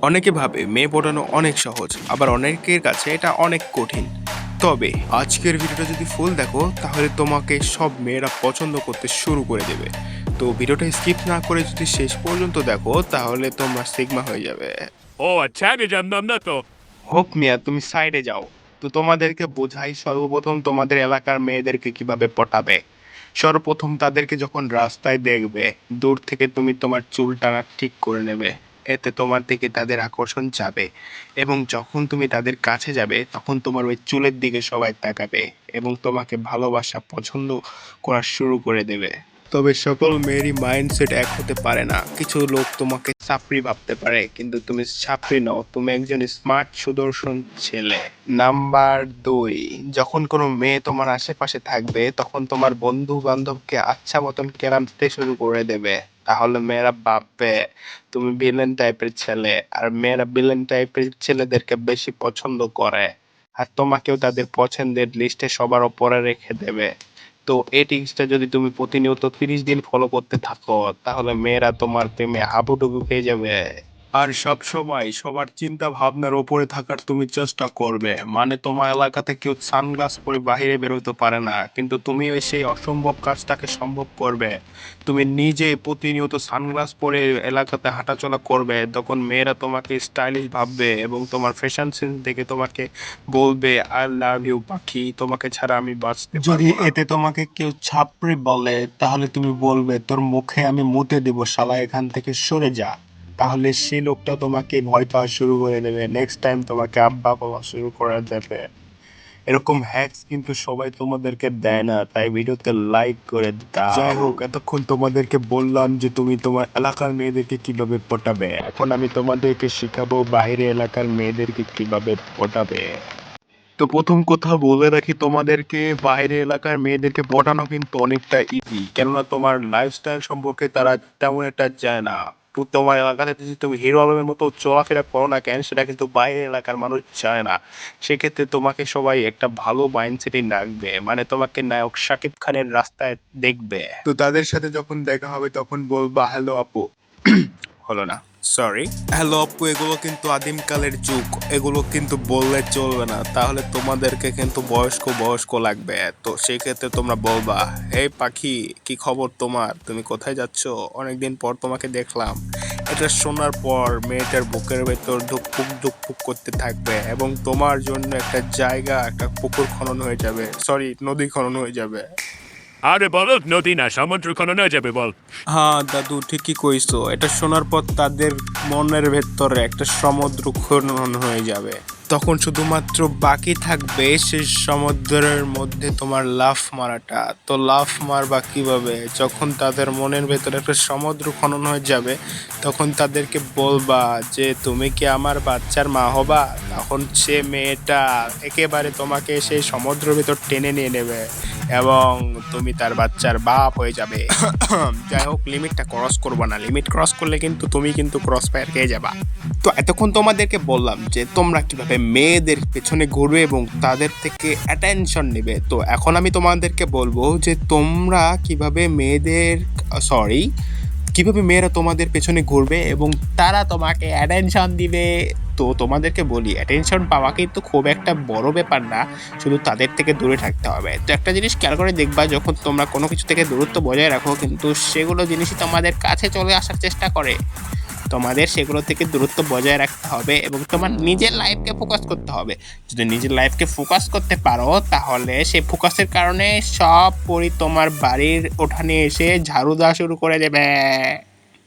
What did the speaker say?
অনেকে ভাবে মেয়ে পটানো অনেক সহজ, আবার অনেকের কাছে এটা অনেক কঠিন। তবে আজকের ভিডিওটা যদি ফুল দেখো তাহলে তোমাকে সব মেয়েরা পছন্দ করতে শুরু করে দেবে। তো ভিডিওটা স্কিপ না করে যদি শেষ পর্যন্ত দেখো তাহলে তোমরা সিগমা হয়ে যাবে। ও আচ্ছা, আমি জানতাম না তো। হোক মিয়া, তুমি সাইডে যাও। তো তোমাদেরকে বোঝাই, সর্বপ্রথম তোমাদের এলাকার মেয়েদেরকে কিভাবে পটাবে। সর্বপ্রথম তাদেরকে যখন রাস্তায় দেখবে, দূর থেকে তুমি তোমার চুল টানা ঠিক করে নেবে। এতে তোমার দিকে তাদের আকর্ষণ যাবে, এবং যখন তুমি তাদের কাছে যাবে তখন তোমার ওই চুলের দিকে সবাই তাকাবে এবং তোমাকে ভালোবাসা পছন্দ করা শুরু করে দেবে। তবে সকল মেয়েরই মাইন্ডসেট এক হতে পারে না। কিছু লোক তোমাকে ছাপরি ভাবতে পারে, কিন্তু তুমি ছাপরি নও, তুমি একজন স্মার্ট সুদর্শন ছেলে। নাম্বার 2, যখন কোনো মেয়ে তোমার আশেপাশে থাকবে তখন তোমার বন্ধু বান্ধবকে আচ্ছা মতন কেরামতে শুরু করে দেবে। তাহলে মেয়েরা ভাববে তুমি ভিলেন টাইপের ছেলে, আর মেয়েরা ভিলেন টাইপের ছেলেদেরকে বেশি পছন্দ করে। আর তোমাকেও তাদের পছন্দের লিস্টে সবার ওপরে রেখে দেবে। তো এই টিপসটা যদি তুমি প্রতিনিয়ত 30 দিন ফলো করতে থাকো তাহলে মেয়েরা তোমার প্রেমে হাবুডুবু খেয়ে যাবে। আর সব সময় সবার চিন্তা ভাবনার উপরে থাকার তুমি চেষ্টা করবে। মানে তোমার এলাকাতে কেউ সানগ্লাস পরে বাইরে বেরোতে পারে না, কিন্তু তুমি ওই সেই অসম্ভব কাজটাকে সম্ভব করবে। তুমি নিজে প্রতিনিয়ত সানগ্লাস পরে এলাকাতে হাঁটাচলা করবে, তখন মেয়েরা তোমাকে স্টাইলিশ ভাববে এবং তোমার ফ্যাশন সেন্স দেখে তোমাকে বলবে আই লাভ ইউ পাখি, তোমাকে ছাড়া আমি বাঁচতে পারবো না। যদি এতে তোমাকে কেউ ছাপড়ি বলে তাহলে তুমি বলবে তোর মুখে আমি মুতে দেব শালা, এখান থেকে সরে যা। তাহলে সেই লোকটা তোমাকে ভয় পাওয়া শুরু করে দেবে, নেক্সট টাইম তোমাকে আব্বা বলা শুরু করে দেবে। এরকম হ্যাকস কিন্তু সবাই তোমাদেরকে দেয় না, তাই ভিডিওতে লাইক করে দাও। যাই হোক, এতক্ষণ তোমাদেরকে বললাম যে তুমি তোমার এলাকার মেয়েদেরকে কিভাবে পটাবে, এখন আমি তোমাদেরকে শেখাবো বাইরে এলাকার মেয়েদেরকে কিভাবে পটাবে। তো প্রথম কথা বলে রাখি, তোমাদেরকে বাইরে এলাকার মেয়েদেরকে পটানো কিন্তু অনেকটা ইজি, কেননা তোমার লাইফস্টাইল সম্পর্কে তারা তেমন একটা জানে না। তো তোমার এলাকাতে যদি তুমি হিরো আলমের মতো চলাফেরা করো না কেন, সেটা কিন্তু বাইরের এলাকার মানুষ জানে না। সেক্ষেত্রে তোমাকে সবাই একটা ভালো মাইন্ডসেটে রাখবে, মানে তোমাকে নায়ক শাকিব খানের রাস্তায় দেখবে। তো তাদের সাথে যখন দেখা হবে তখন বলবা হ্যালো আপু। হলো না, সরি, হ্যালো আপু। এগুলো কিন্তু আদিমকালের যুগ, এগুলো কিন্তু বললে চলবে না, তাহলে তোমাদেরকে কিন্তু বয়স্ক বয়স্ক লাগবে। তো সেই ক্ষেত্রে তোমরা বলবা এই পাখি, কি খবর তোমার, তুমি কোথায় যাচ্ছ, অনেকদিন পর তোমাকে দেখলাম। এটা শোনার পর মেয়েটার বুকের ভেতর ধুকপুক ধুকপুক করতে থাকবে এবং তোমার জন্য একটা জায়গা, একটা পুকুর খনন হয়ে যাবে, সরি নদী খনন হয়ে যাবে। আরে বলো, নদী না সমুদ্র খনন হয়ে যাবে বল। হ্যাঁ দাদু, ঠিকই কইছো। এটা শোনার পর তাদের মনের ভেতরে একটা সমুদ্র খনন হয়ে যাবে। তখন শুধুমাত্র বাকি থাকবে সেই সমুদ্রের মধ্যে তোমার লাফ মারাটা। তো লাফ মারবা কিভাবে? যখন তাদের মনের ভেতরে একটা সমুদ্র খনন হয়ে যাবে তখন তাদেরকে বলবা যে তুমি কি আমার বাচ্চার মা হবা। তখন সে মেয়েটা একেবারে তোমাকে সেই সমুদ্রের ভেতর টেনে নিয়ে নেবে এবং তুমি তার বাচ্চার বাপ হয়ে যাবে। যাই হোক, লিমিটটা ক্রস করবো না, লিমিট ক্রস করলে কিন্তু তুমি কিন্তু ক্রস ফায়ার খেয়ে যাবা। তো এতক্ষণ তোমাদেরকে বললাম যে তোমরা কিভাবে মেয়েদের পেছনে ঘুরবে এবং তাদের থেকে অ্যাটেনশন নেবে। তো এখন আমি তোমাদেরকে বলবো যে তোমরা কিভাবে মেয়েদের, সরি, কিভাবে মেয়েরা তোমাদের পেছনে ঘুরবে এবং তারা তোমাকে অ্যাটেনশন দিবে। তো তোমাদেরকে বলি, অ্যাটেনশন পাওয়া কিন্তু খুব একটা বড় ব্যাপার না, শুধু তাদের থেকে দূরে থাকতে হবে। তো একটা জিনিস খেয়াল করে দেখবা, যখন তোমরা কোনো কিছু থেকে দূরত্ব বজায় রাখো কিন্তু সেগুলো জিনিসই তোমাদের কাছে চলে আসার চেষ্টা করে। তোমাদের সেগুলো থেকে দূরত্ব বজায় রাখতে হবে এবং তোমার নিজের লাইফকে ফোকাস করতে হবে। যদি নিজের লাইফকে ফোকাস করতে পারো তাহলে সেই ফোকাসের কারণে সব পরি তোমার বাড়ির উঠানে এসে ঝাড়ু দেওয়া শুরু করে দেবে।